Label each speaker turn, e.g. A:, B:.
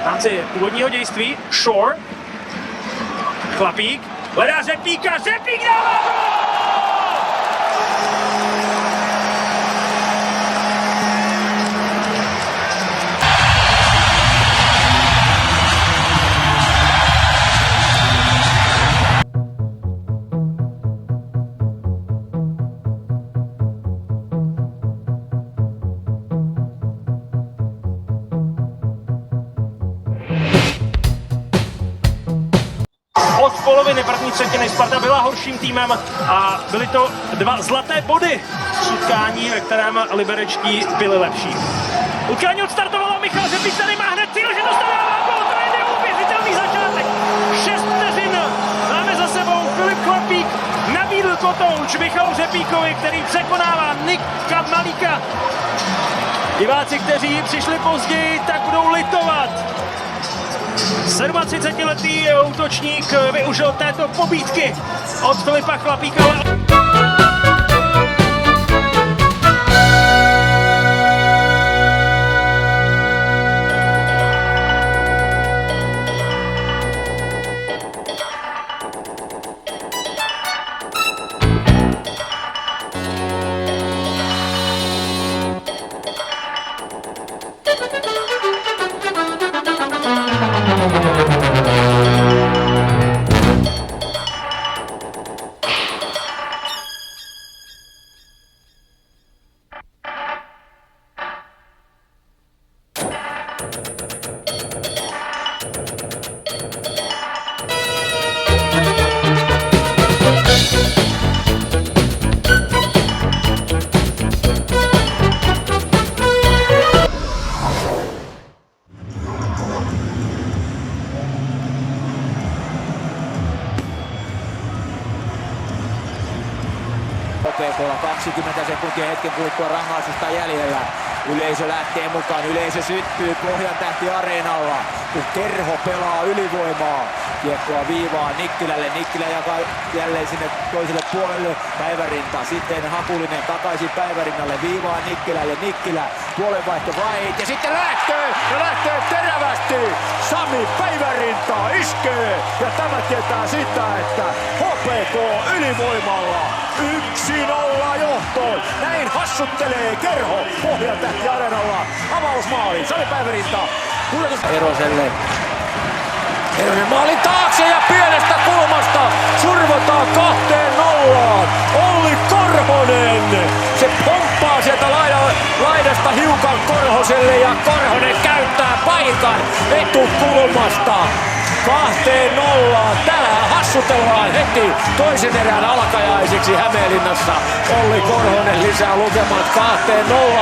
A: v rámci původního dějství. Shore. Chlapík. Hledá Řepíka. Řepík dává gól! Od poloviny první třetiny Sparta byla horším týmem a byly to 2 zlaté body z utkání, ve kterém liberečtí byli lepší. Utkání odstartovalo, Michal Řepík tady má hned cíl, že dostává gól, to je neuvěřitelný začátek. 6 vteřin máme za sebou, Filip Chlapík nabídl kotouč Michalu Řepíkovi, který překonává Nika Malíka. Diváci, kteří přišli později, tak budou litovat. 37letý útočník využil této pobídky od Filipa Chlapíka.
B: HPK:lla 20 sekuntia hetken kuluttua rangaistusta jäljellä. Yleisö lähtee mukaan, yleisö syttyy Pohjantähti Areenalla, kun Kerho pelaa ylivoimaa. Kiekkoa viivaa Nikkilälle, Nikkilä jakaa jälleen sinne toiselle puolelle, Päivärinta, sitten Hakulinen takaisin Päivärinnalle, viivaa Nikkilälle, Nikkilä, puolenvaihto right ja sitten lähtee terävästi, Sami Päivärinta iskee ja tämä tietää sitä, että HPK ylivoimalla 1-0 johtoon. Näin hassuttelee Kerho Pohjantähti Areenalla, avausmaali, Sami Päivärinta, Eroselle. Eronen maalin taakse ja pienestä kulmasta survotaan 2-0. Olli Korhonen. Se pomppaa sieltä laidasta hiukan Korhoselle ja Korhonen käyttää paikan etukulmasta. 2-0. Täällä hassutellaan heti toisen erän alkajaisiksi Hämeenlinnassa. Olli Korhonen lisää lukemat 2-0.